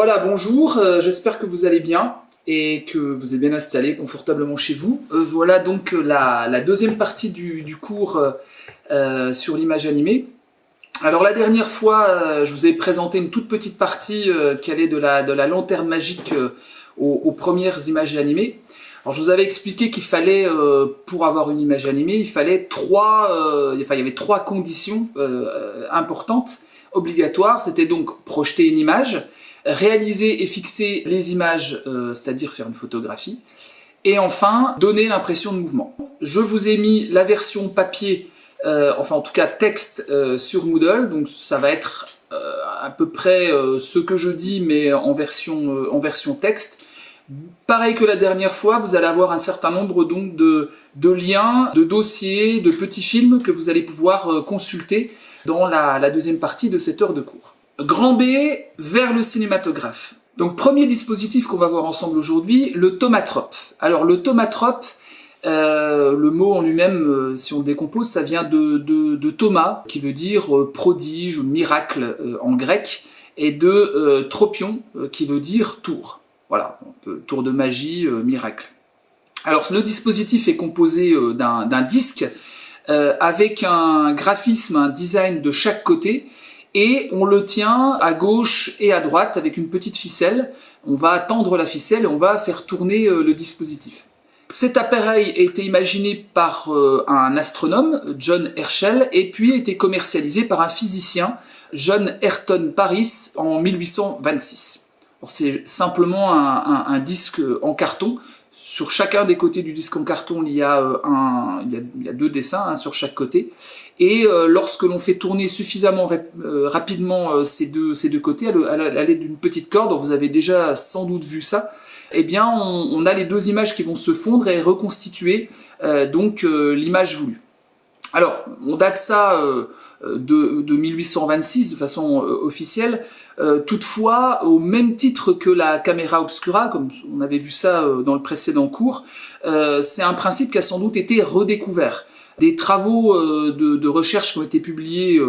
Voilà, bonjour, j'espère que vous allez bien et que vous êtes bien installé confortablement chez vous. Voilà donc la deuxième partie du cours sur l'image animée. Alors la dernière fois, je vous ai présenté une toute petite partie qui allait de la lanterne magique aux premières images animées. Alors je vous avais expliqué qu'il fallait, pour avoir une image animée, il y avait trois conditions importantes, obligatoires. C'était donc projeter une image, réaliser et fixer les images, c'est-à-dire faire une photographie, et enfin donner l'impression de mouvement. Je vous ai mis la version papier, enfin en tout cas texte sur Moodle, donc ça va être à peu près ce que je dis mais en version texte. Pareil que la dernière fois, vous allez avoir un certain nombre donc de liens, de dossiers, de petits films que vous allez pouvoir consulter dans la deuxième partie de cette heure de cours. Grand B vers le cinématographe. Donc premier dispositif qu'on va voir ensemble aujourd'hui, le thaumatrope. Alors le thaumatrope, le mot en lui-même, si on le décompose, ça vient de Thomas, qui veut dire prodige ou miracle en grec, et de tropion, qui veut dire tour. Voilà, tour de magie, miracle. Alors le dispositif est composé d'un disque avec un graphisme, un design de chaque côté, et on le tient à gauche et à droite avec une petite ficelle. On va tendre la ficelle et on va faire tourner le dispositif. Cet appareil a été imaginé par un astronome, John Herschel, et puis a été commercialisé par un physicien, John Ayrton Paris, en 1826. C'est simplement un disque en carton. Sur chacun des côtés du disque en carton, il y a deux dessins sur chaque côté. Et lorsque l'on fait tourner suffisamment rapidement ces deux côtés, à l'aide d'une petite corde, vous avez déjà sans doute vu ça, eh bien on a les deux images qui vont se fondre et reconstituer l'image voulue. Alors, on date ça de 1826 de façon officielle. Toutefois, au même titre que la caméra obscura, comme on avait vu ça dans le précédent cours, c'est un principe qui a sans doute été redécouvert. Des travaux de recherche qui ont été publiés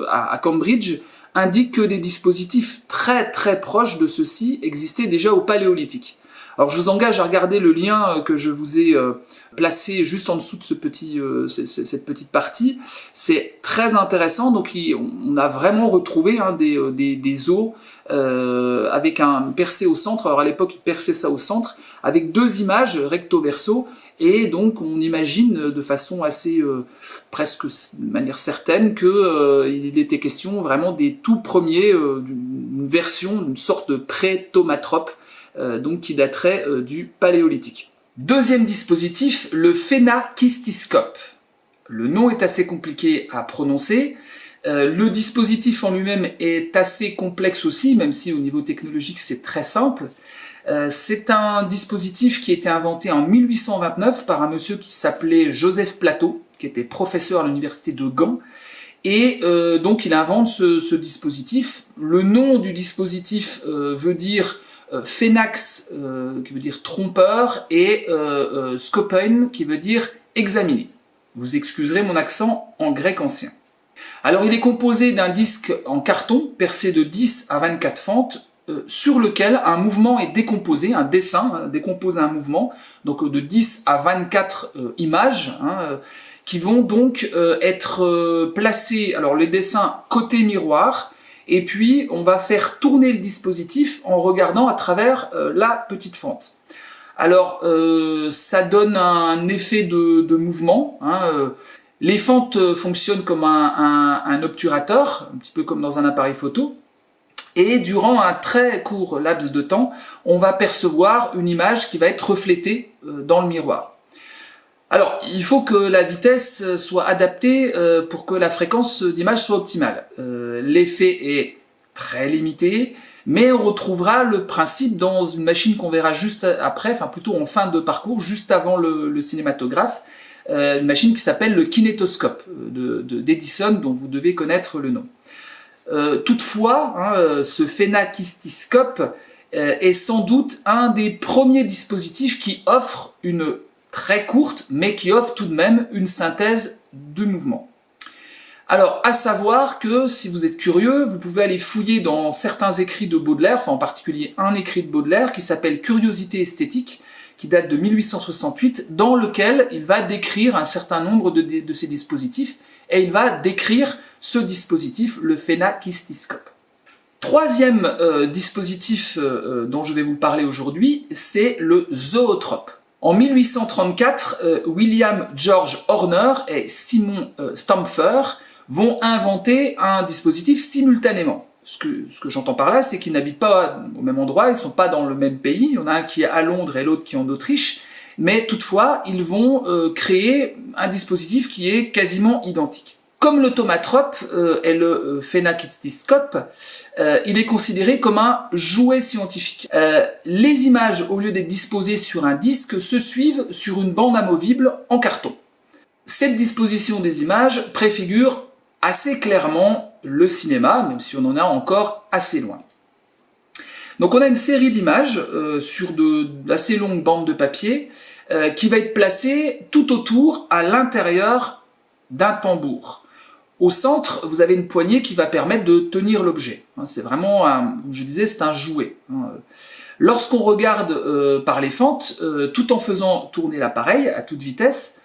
à Cambridge indiquent que des dispositifs très très proches de ceux-ci existaient déjà au Paléolithique. Alors je vous engage à regarder le lien que je vous ai placé juste en dessous de cette petite partie. C'est très intéressant, donc on a vraiment retrouvé des os avec un percé au centre. Alors à l'époque, ils perçaient ça au centre, avec deux images recto-verso, et donc on imagine de façon assez, presque de manière certaine, qu'il était question vraiment des tout premiers, d'une version, d'une sorte de pré-thaumatrope, donc qui daterait du Paléolithique. Deuxième dispositif, le phénakistyscope. Le nom est assez compliqué à prononcer. Le dispositif en lui-même est assez complexe aussi, même si au niveau technologique c'est très simple. C'est un dispositif qui a été inventé en 1829 par un monsieur qui s'appelait Joseph Plateau, qui était professeur à l'université de Gand. Et donc il invente ce dispositif. Le nom du dispositif veut dire phénax, qui veut dire trompeur, et scopein, qui veut dire examiner. Vous excuserez mon accent en grec ancien. Alors il est composé d'un disque en carton percé de 10 à 24 fentes, sur lequel un mouvement est décomposé, un dessin décompose un mouvement, donc de 10 à 24 images, qui vont donc être placées, alors les dessins côté miroir, et puis on va faire tourner le dispositif en regardant à travers la petite fente. Alors ça donne un effet de mouvement. Les fentes fonctionnent comme un obturateur, un petit peu comme dans un appareil photo. Et durant un très court laps de temps, on va percevoir une image qui va être reflétée dans le miroir. Alors, il faut que la vitesse soit adaptée pour que la fréquence d'image soit optimale. L'effet est très limité, mais on retrouvera le principe dans une machine qu'on verra juste après, enfin plutôt en fin de parcours, juste avant le cinématographe, une machine qui s'appelle le kinétoscope d'Edison, dont vous devez connaître le nom. Toutefois, ce phénakistyscope est sans doute un des premiers dispositifs qui offre une très courte, mais qui offre tout de même une synthèse de mouvement. Alors, à savoir que si vous êtes curieux, vous pouvez aller fouiller dans certains écrits de Baudelaire, enfin en particulier un écrit de Baudelaire qui s'appelle Curiosité esthétique, qui date de 1868, dans lequel il va décrire un certain nombre de ces dispositifs, et il va décrire ce dispositif, le phénakistyscope. Troisième dispositif dont je vais vous parler aujourd'hui, c'est le zoetrope. En 1834, William George Horner et Simon Stampfer vont inventer un dispositif simultanément. Ce que j'entends par là, c'est qu'ils n'habitent pas au même endroit, ils ne sont pas dans le même pays, il y en a un qui est à Londres et l'autre qui est en Autriche, mais toutefois, ils vont créer un dispositif qui est quasiment identique. Comme l'automatrope et le phénakistyscope, il est considéré comme un jouet scientifique. Les images, au lieu d'être disposées sur un disque, se suivent sur une bande amovible en carton. Cette disposition des images préfigure assez clairement le cinéma, même si on en est encore assez loin. Donc on a une série d'images sur d'assez longues bandes de papier qui va être placée tout autour à l'intérieur d'un tambour. Au centre, vous avez une poignée qui va permettre de tenir l'objet. C'est vraiment, comme je disais, c'est un jouet. Lorsqu'on regarde par les fentes, tout en faisant tourner l'appareil à toute vitesse,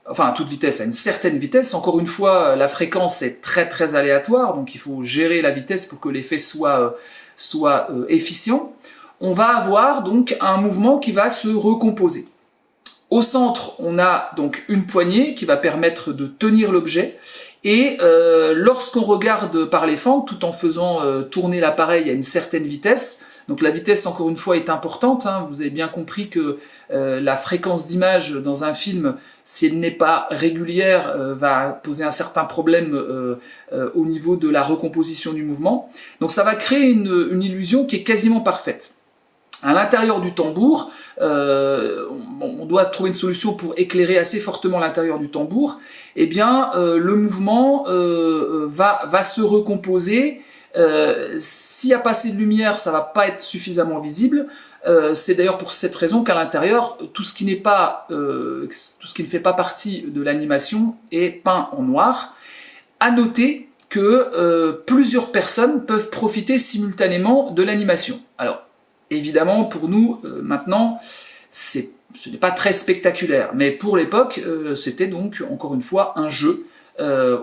enfin à toute vitesse, à une certaine vitesse, encore une fois, la fréquence est très aléatoire, donc il faut gérer la vitesse pour que l'effet soit efficient, on va avoir donc un mouvement qui va se recomposer. Au centre, on a donc une poignée qui va permettre de tenir l'objet, et lorsqu'on regarde par les fentes, tout en faisant tourner l'appareil à une certaine vitesse, donc la vitesse encore une fois est importante, vous avez bien compris que la fréquence d'image dans un film, si elle n'est pas régulière, va poser un certain problème au niveau de la recomposition du mouvement. Donc ça va créer une illusion qui est quasiment parfaite. À l'intérieur du tambour, on doit trouver une solution pour éclairer assez fortement l'intérieur du tambour. Eh bien, le mouvement va se recomposer. S'il n'y a pas assez de lumière, ça va pas être suffisamment visible. C'est d'ailleurs pour cette raison qu'à l'intérieur, tout ce qui ne fait pas partie de l'animation est peint en noir. À noter que plusieurs personnes peuvent profiter simultanément de l'animation. Alors, évidemment, pour nous, maintenant, ce n'est pas très spectaculaire, mais pour l'époque, c'était donc, encore une fois, un jeu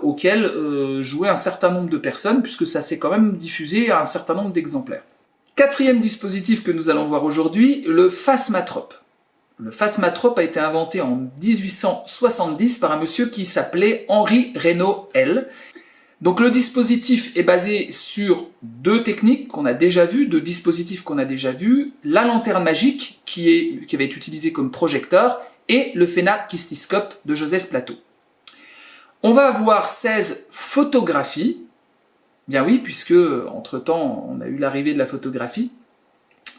auquel jouaient un certain nombre de personnes, puisque ça s'est quand même diffusé à un certain nombre d'exemplaires. Quatrième dispositif que nous allons voir aujourd'hui, le phasmatrope. Le phasmatrope a été inventé en 1870 par un monsieur qui s'appelait Henri Reynaud L. Donc le dispositif est basé sur deux techniques qu'on a déjà vues, deux dispositifs qu'on a déjà vus, la lanterne magique qui va être utilisée comme projecteur et le phénakistyscope de Joseph Plateau. On va avoir 16 photographies, bien oui, puisque entre-temps on a eu l'arrivée de la photographie,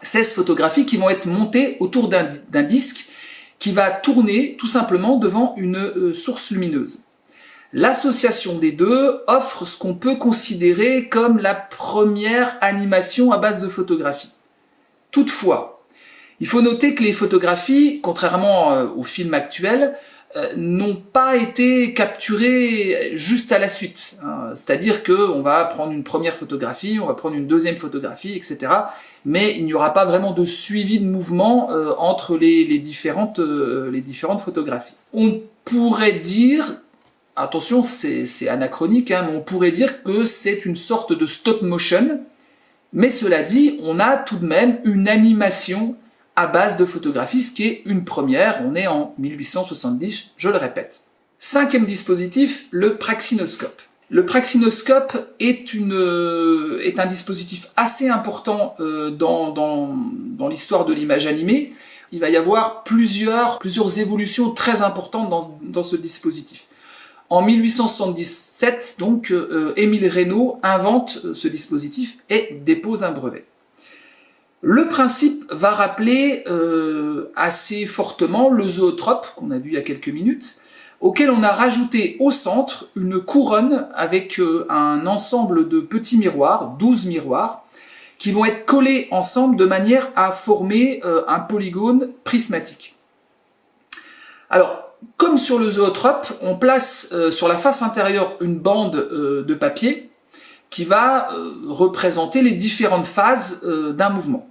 16 photographies qui vont être montées autour d'un disque qui va tourner tout simplement devant une source lumineuse. L'association des deux offre ce qu'on peut considérer comme la première animation à base de photographie. Toutefois, il faut noter que les photographies, contrairement aux films actuels, n'ont pas été capturées juste à la suite. C'est-à-dire qu'on va prendre une première photographie, on va prendre une deuxième photographie, etc. Mais il n'y aura pas vraiment de suivi de mouvement entre les différentes photographies. On pourrait dire, attention c'est anachronique, mais on pourrait dire que c'est une sorte de stop motion, mais cela dit, on a tout de même une animation à base de photographie, ce qui est une première, on est en 1870, je le répète. Cinquième dispositif, le praxinoscope. Le praxinoscope est un dispositif assez important dans l'histoire de l'image animée. Il va y avoir plusieurs évolutions très importantes dans ce dispositif. En 1877, donc, Émile Reynaud invente ce dispositif et dépose un brevet. Le principe va rappeler assez fortement le zoetrope qu'on a vu il y a quelques minutes, auquel on a rajouté au centre une couronne avec un ensemble de petits miroirs, 12 miroirs, qui vont être collés ensemble de manière à former un polygone prismatique. Alors, comme sur le zoetrope, on place sur la face intérieure une bande de papier qui va représenter les différentes phases d'un mouvement.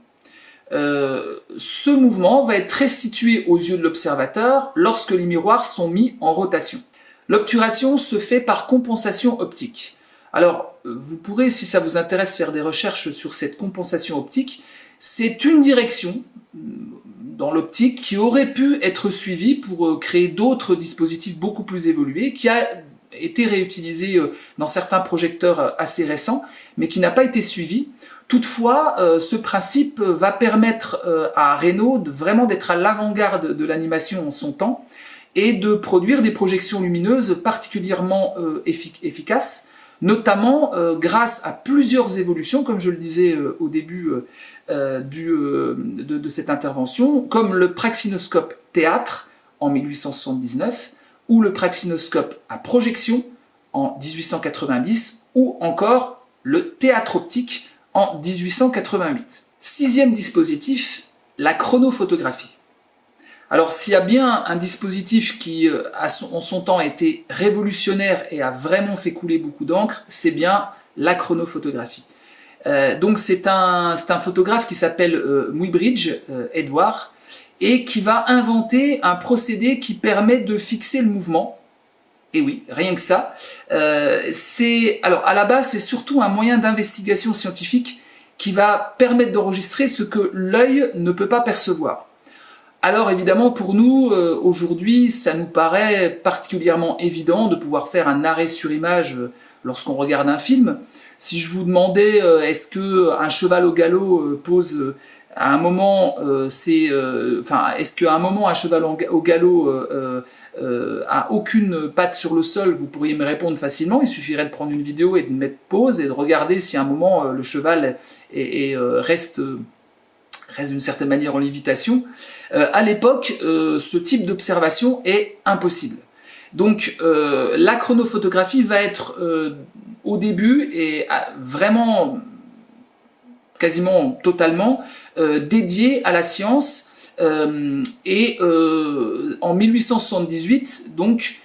Ce mouvement va être restitué aux yeux de l'observateur lorsque les miroirs sont mis en rotation. L'obturation se fait par compensation optique. Alors, vous pourrez, si ça vous intéresse, faire des recherches sur cette compensation optique. C'est une direction dans l'optique qui aurait pu être suivie pour créer d'autres dispositifs beaucoup plus évolués, qui a été réutilisé dans certains projecteurs assez récents, mais qui n'a pas été suivi. Toutefois, ce principe va permettre à Raynaud vraiment d'être à l'avant-garde de l'animation en son temps et de produire des projections lumineuses particulièrement efficaces, notamment grâce à plusieurs évolutions, comme je le disais au début de cette intervention, comme le praxinoscope théâtre en 1879, ou le praxinoscope à projection en 1890, ou encore le théâtre optique en 1888. Sixième dispositif, la chronophotographie. Alors s'il y a bien un dispositif qui en son temps a été révolutionnaire et a vraiment fait couler beaucoup d'encre, c'est bien la chronophotographie. Donc c'est un photographe qui s'appelle Muybridge, Edward, et qui va inventer un procédé qui permet de fixer le mouvement. Et oui, rien que ça. Alors à la base, c'est surtout un moyen d'investigation scientifique qui va permettre d'enregistrer ce que l'œil ne peut pas percevoir. Alors évidemment, pour nous, aujourd'hui, ça nous paraît particulièrement évident de pouvoir faire un arrêt sur image lorsqu'on regarde un film. Si je vous demandais est-ce que un cheval au galop pose à un moment, est-ce qu'à un moment un cheval au galop a aucune patte sur le sol, vous pourriez me répondre facilement. Il suffirait de prendre une vidéo et de mettre pause et de regarder si à un moment le cheval reste d'une certaine manière en lévitation. À l'époque, ce type d'observation est impossible. Donc la chronophotographie va être au début et vraiment quasiment totalement dédiée à la science en 1878, donc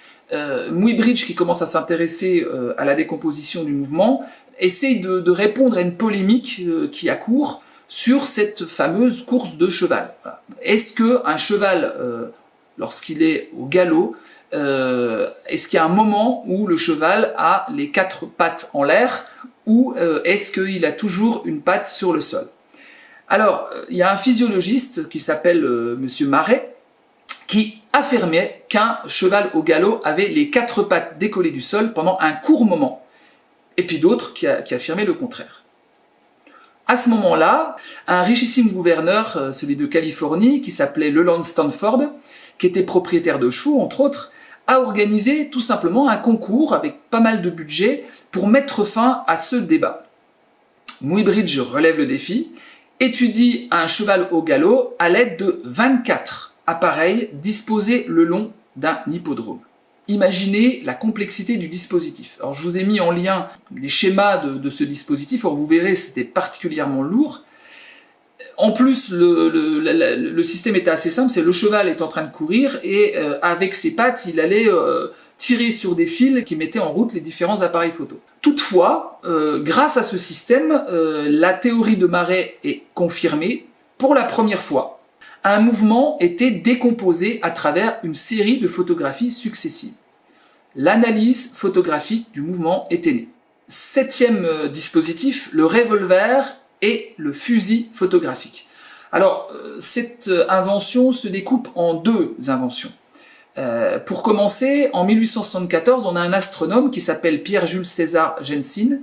Muybridge, qui commence à s'intéresser à la décomposition du mouvement, essaye de répondre à une polémique qui a cours sur cette fameuse course de cheval. Est-ce qu'un cheval, lorsqu'il est au galop, est-ce qu'il y a un moment où le cheval a les quatre pattes en l'air ou est-ce qu'il a toujours une patte sur le sol? Alors, il y a un physiologiste qui s'appelle Monsieur Marais qui affirmait qu'un cheval au galop avait les quatre pattes décollées du sol pendant un court moment, et puis d'autres qui affirmaient le contraire. À ce moment-là, un richissime gouverneur, celui de Californie, qui s'appelait Leland Stanford, qui était propriétaire de chevaux, entre autres, a organisé tout simplement un concours avec pas mal de budget pour mettre fin à ce débat. Muybridge relève le défi, étudie un cheval au galop à l'aide de 24 appareils disposés le long d'un hippodrome. Imaginez la complexité du dispositif. Alors je vous ai mis en lien les schémas de ce dispositif, alors vous verrez c'était particulièrement lourd. En plus le système était assez simple, c'est le cheval est en train de courir et avec ses pattes il allait tirer sur des fils qui mettaient en route les différents appareils photo. Toutefois, grâce à ce système, la théorie de Marais est confirmée. Pour la première fois, un mouvement était décomposé à travers une série de photographies successives. L'analyse photographique du mouvement était née. Septième dispositif, le revolver et le fusil photographique. Alors, cette invention se découpe en deux inventions. Pour commencer, en 1874, on a un astronome qui s'appelle Pierre-Jules César Jensen,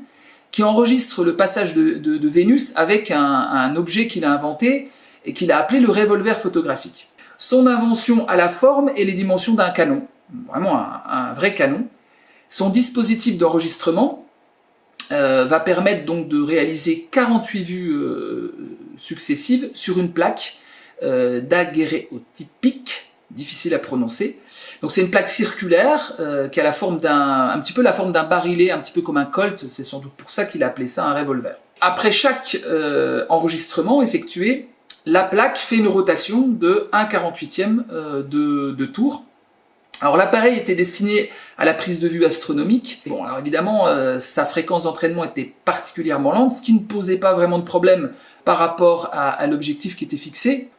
qui enregistre le passage de Vénus avec un objet qu'il a inventé et qu'il a appelé le revolver photographique. Son invention a la forme et les dimensions d'un canon, vraiment un vrai canon. Son dispositif d'enregistrement va permettre donc de réaliser 48 vues successives sur une plaque daguerréotypique, difficile à prononcer. Donc c'est une plaque circulaire qui a la forme un petit peu la forme d'un barillet, un petit peu comme un Colt, c'est sans doute pour ça qu'il a appelé ça un revolver. Après chaque enregistrement effectué, la plaque fait une rotation de 1/48e de tour. Alors l'appareil était destiné à la prise de vue astronomique. Bon, alors évidemment, sa fréquence d'entraînement était particulièrement lente, ce qui ne posait pas vraiment de problème par rapport à l'objectif qui était fixé,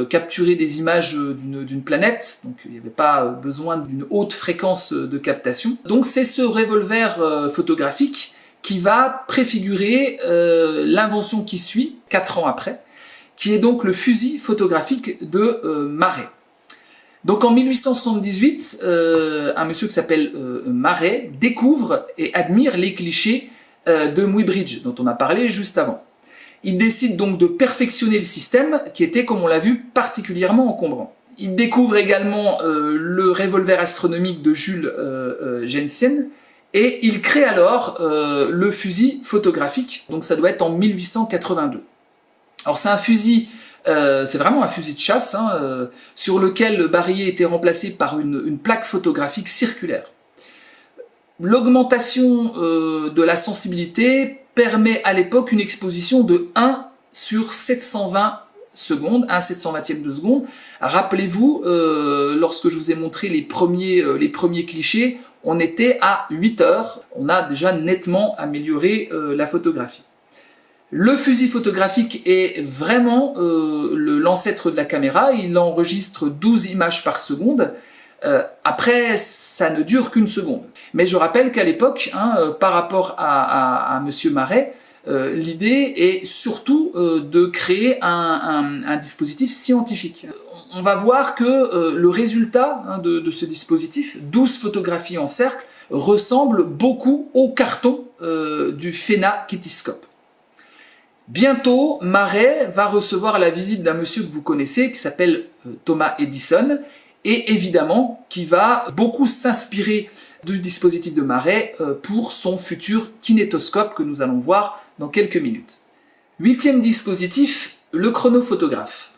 capturer des images d'une planète, donc il n'y avait pas besoin d'une haute fréquence de captation. Donc c'est ce revolver photographique qui va préfigurer l'invention qui suit, 4 ans après, qui est donc le fusil photographique de Marey. Donc en 1878, un monsieur qui s'appelle Marey découvre et admire les clichés de Muybridge, dont on a parlé juste avant. Il décide donc de perfectionner le système, qui était, comme on l'a vu, particulièrement encombrant. Il découvre également le revolver astronomique de Jules Jensen, et il crée alors le fusil photographique, donc ça doit être en 1882. Alors c'est un fusil, c'est vraiment un fusil de chasse, sur lequel le barillet était remplacé par une plaque photographique circulaire. L'augmentation de la sensibilité permet à l'époque une exposition de 1 sur 720 secondes, 1 720e de seconde. Rappelez-vous, lorsque je vous ai montré les premiers clichés, on était à 8 heures. On a déjà nettement amélioré la photographie. Le fusil photographique est vraiment l'ancêtre de la caméra. Il enregistre 12 images par seconde. Après, ça ne dure qu'une seconde. Mais je rappelle qu'à l'époque, par rapport à Monsieur Marey, l'idée est surtout de créer un dispositif scientifique. On va voir que le résultat de ce dispositif, 12 photographies en cercle, ressemble beaucoup au carton du phénakétiscope. Bientôt, Marey va recevoir la visite d'un monsieur que vous connaissez, qui s'appelle Thomas Edison, et évidemment qui va beaucoup s'inspirer du dispositif de Marey pour son futur kinétoscope que nous allons voir dans quelques minutes. 8e dispositif, le chronophotographe.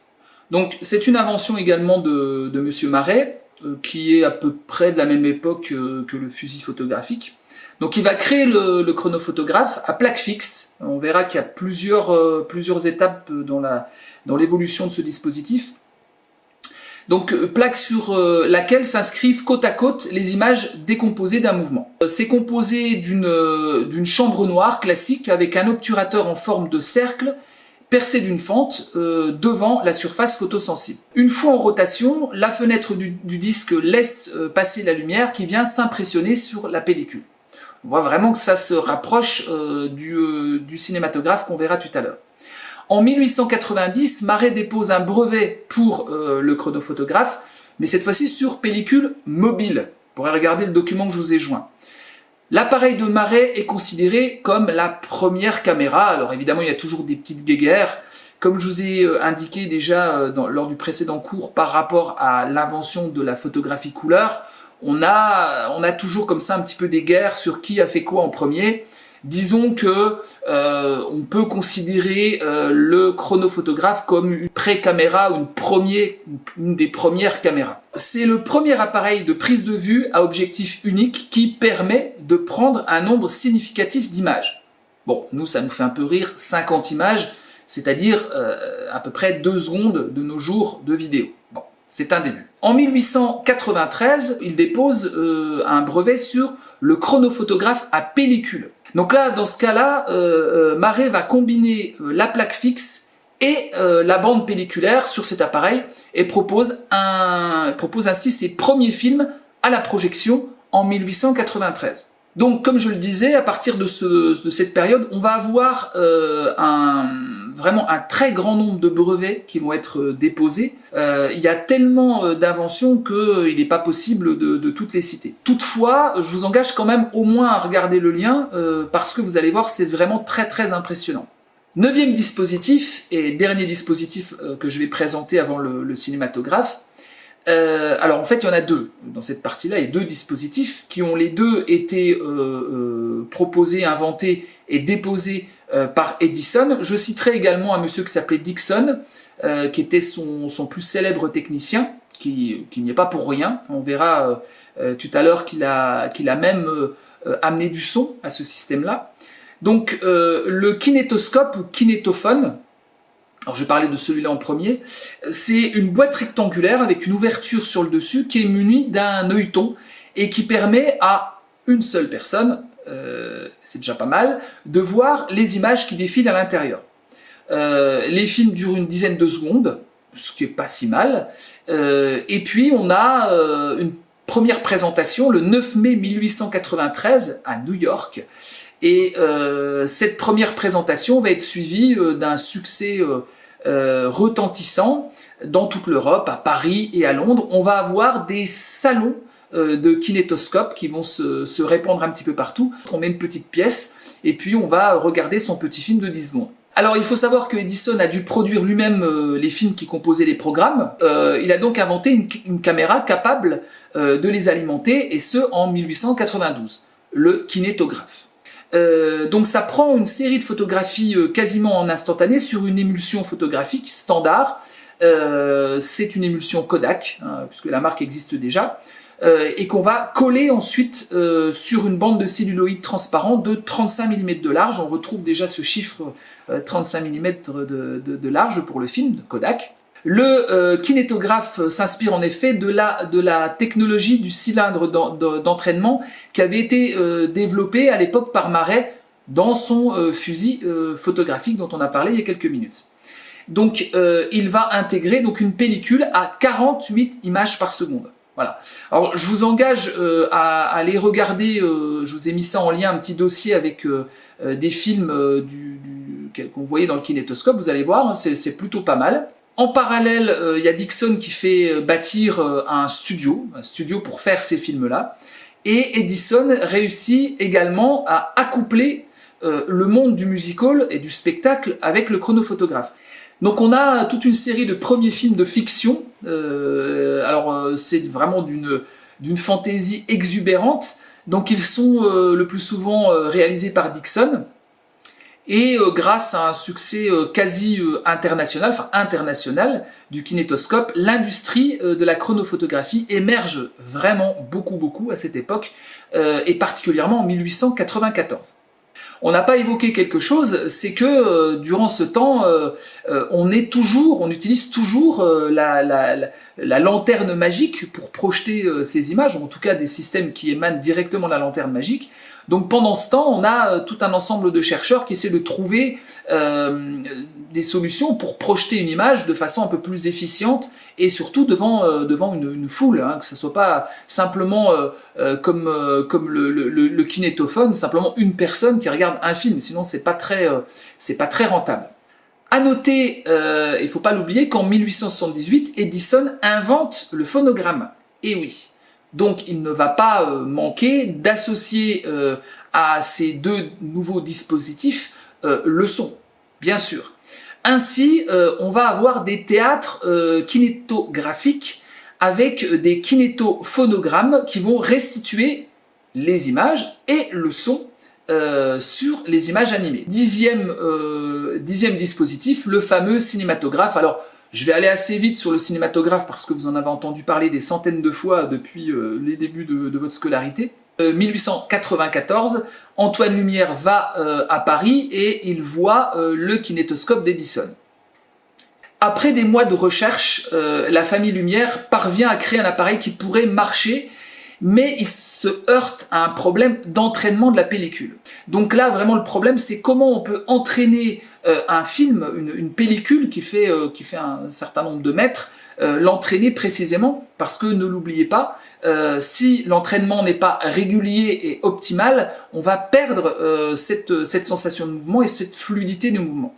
Donc c'est une invention également de Monsieur Marey, qui est à peu près de la même époque que le fusil photographique. Donc il va créer le chronophotographe à plaque fixe. On verra qu'il y a plusieurs étapes dans l'évolution de ce dispositif. Donc plaque sur laquelle s'inscrivent côte à côte les images décomposées d'un mouvement. C'est composé d'une chambre noire classique avec un obturateur en forme de cercle percé d'une fente devant la surface photosensible. Une fois en rotation, la fenêtre du disque laisse passer la lumière qui vient s'impressionner sur la pellicule. On voit vraiment que ça se rapproche du cinématographe qu'on verra tout à l'heure. En 1890, Marey dépose un brevet pour le chronophotographe, mais cette fois-ci sur pellicule mobile. Vous pourrez regarder le document que je vous ai joint. L'appareil de Marey est considéré comme la première caméra. Alors évidemment, il y a toujours des petites guéguerres. Comme je vous ai indiqué déjà lors du précédent cours par rapport à l'invention de la photographie couleur, on a toujours comme ça un petit peu des guerres sur qui a fait quoi en premier. Disons que on peut considérer le chronophotographe comme une pré-caméra ou une des premières caméras. C'est le premier appareil de prise de vue à objectif unique qui permet de prendre un nombre significatif d'images. Bon, nous ça nous fait un peu rire, 50 images, c'est-à-dire à peu près 2 secondes de nos jours de vidéo. Bon, c'est un début. En 1893, il dépose un brevet sur le chronophotographe à pellicule. Donc là, dans ce cas-là, Marey va combiner la plaque fixe et la bande pelliculaire sur cet appareil et propose ainsi ses premiers films à la projection en 1893. Donc, comme je le disais, à partir de cette période, on va avoir vraiment un très grand nombre de brevets qui vont être déposés. Il y a tellement d'inventions qu'il n'est pas possible de toutes les citer. Toutefois, je vous engage quand même au moins à regarder le lien, parce que vous allez voir, c'est vraiment très très impressionnant. 9e dispositif et dernier dispositif que je vais présenter avant le cinématographe. Alors en fait, il y en a 2 dans cette partie-là, il y a 2 dispositifs qui ont les 2 été proposés, inventés et déposés par Edison. Je citerai également un monsieur qui s'appelait Dickson, qui était son plus célèbre technicien, qui n'y est pas pour rien. On verra tout à l'heure qu'il a même amené du son à ce système-là. Donc le kinétoscope ou kinétophone Alors je vais parler de celui-là en premier. C'est une boîte rectangulaire avec une ouverture sur le dessus qui est munie d'un œilleton et qui permet à une seule personne, c'est déjà pas mal, de voir les images qui défilent à l'intérieur. Les films durent une dizaine de secondes, ce qui est pas si mal. Et puis on a une première présentation le 9 mai 1893 à New York. Et cette première présentation va être suivie d'un succès retentissant dans toute l'Europe, à Paris et à Londres. On va avoir des salons de kinétoscopes qui vont se répandre un petit peu partout. On met une petite pièce et puis on va regarder son petit film de 10 secondes. Alors il faut savoir que Edison a dû produire lui-même les films qui composaient les programmes. Il a donc inventé une caméra capable de les alimenter, et ce en 1892, le kinétographe. Donc ça prend une série de photographies quasiment en instantané sur une émulsion photographique standard. C'est une émulsion Kodak, puisque la marque existe déjà, et qu'on va coller ensuite sur une bande de celluloïd transparent de 35 mm de large. On retrouve déjà ce chiffre 35 mm de large pour le film de Kodak. Le kinétographe s'inspire en effet de la technologie du cylindre d'entraînement qui avait été développé à l'époque par Marey dans son fusil photographique dont on a parlé il y a quelques minutes. Donc il va intégrer donc une pellicule à 48 images par seconde. Voilà. Alors je vous engage à aller regarder, je vous ai mis ça en lien, un petit dossier avec des films qu'on voyait dans le kinétoscope, vous allez voir, hein, c'est plutôt pas mal. En parallèle, il y a Dickson qui fait bâtir un studio pour faire ces films-là. Et Edison réussit également à accoupler le monde du music-hall et du spectacle avec le chronophotographe. Donc on a toute une série de premiers films de fiction. C'est vraiment d'une fantaisie exubérante. Donc ils sont le plus souvent réalisés par Dickson. Et grâce à un succès quasi international du kinétoscope, l'industrie de la chronophotographie émerge vraiment beaucoup à cette époque, et particulièrement en 1894. On n'a pas évoqué quelque chose, c'est que durant ce temps, on utilise toujours la lanterne magique pour projeter ces images, ou en tout cas des systèmes qui émanent directement de la lanterne magique. Donc pendant ce temps, on a tout un ensemble de chercheurs qui essaient de trouver des solutions pour projeter une image de façon un peu plus efficiente et surtout devant une foule, hein, que ce soit pas simplement comme le kinétophone, simplement une personne qui regarde un film, sinon c'est pas très rentable. À noter, il faut pas l'oublier, qu'en 1878, Edison invente le phonogramme. Et oui. Donc il ne va pas manquer d'associer à ces deux nouveaux dispositifs le son, bien sûr. Ainsi, on va avoir des théâtres kinétographiques avec des kinétophonogrammes qui vont restituer les images et le son sur les images animées. Dixième dispositif, le fameux cinématographe. Alors, je vais aller assez vite sur le cinématographe parce que vous en avez entendu parler des centaines de fois depuis les débuts de votre scolarité. 1894, Antoine Lumière va à Paris et il voit le kinétoscope d'Edison. Après des mois de recherche, la famille Lumière parvient à créer un appareil qui pourrait marcher, mais il se heurte à un problème d'entraînement de la pellicule. Donc là, vraiment, le problème, c'est comment on peut entraîner un film, une pellicule qui fait un certain nombre de mètres, l'entraîner précisément, parce que ne l'oubliez pas, si l'entraînement n'est pas régulier et optimal, on va perdre cette sensation de mouvement et cette fluidité du mouvement.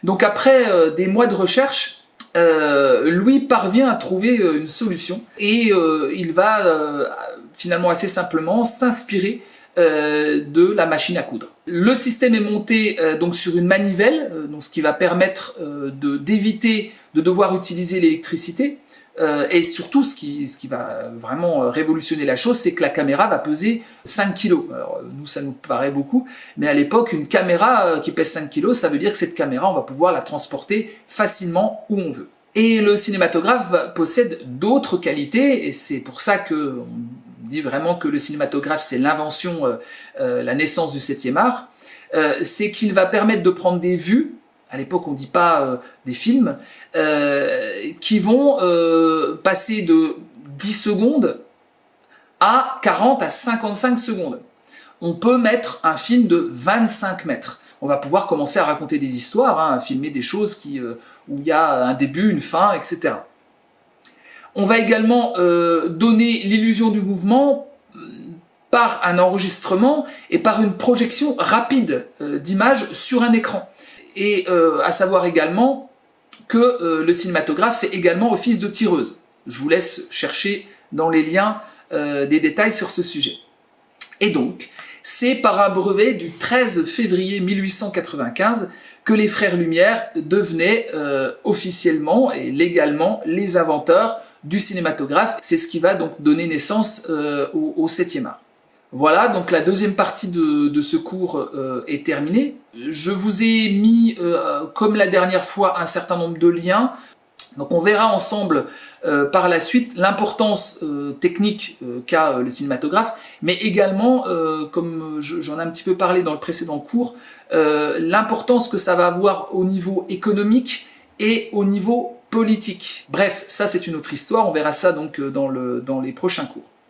Donc après des mois de recherche, Louis parvient à trouver une solution et il va finalement assez simplement s'inspirer de la machine à coudre. Le système est monté donc sur une manivelle, donc ce qui va permettre d'éviter de devoir utiliser l'électricité. Et surtout, ce qui va vraiment révolutionner la chose, c'est que la caméra va peser 5 kg. Alors, nous, ça nous paraît beaucoup, mais à l'époque, une caméra qui pèse 5 kg, ça veut dire que cette caméra, on va pouvoir la transporter facilement où on veut. Et le cinématographe possède d'autres qualités, et c'est pour ça qu'on dit vraiment que le cinématographe, c'est l'invention, la naissance du 7e art. C'est qu'il va permettre de prendre des vues à l'époque on dit pas des films, qui vont passer de 10 secondes à 40 à 55 secondes. On peut mettre un film de 25 mètres. On va pouvoir commencer à raconter des histoires, à filmer des choses où il y a un début, une fin, etc. On va également donner l'illusion du mouvement par un enregistrement et par une projection rapide d'images sur un écran. Et à savoir également que le cinématographe fait également office de tireuse. Je vous laisse chercher dans les liens des détails sur ce sujet. Et donc, c'est par un brevet du 13 février 1895 que les frères Lumière devenaient officiellement et légalement les inventeurs du cinématographe. C'est ce qui va donc donner naissance au 7e art. Voilà, donc la deuxième partie de ce cours est terminée. Je vous ai mis, comme la dernière fois, un certain nombre de liens. Donc on verra ensemble par la suite l'importance technique qu'a le cinématographe, mais également, comme j'en ai un petit peu parlé dans le précédent cours, l'importance que ça va avoir au niveau économique et au niveau politique. Bref, ça c'est une autre histoire, on verra ça donc dans les prochains cours.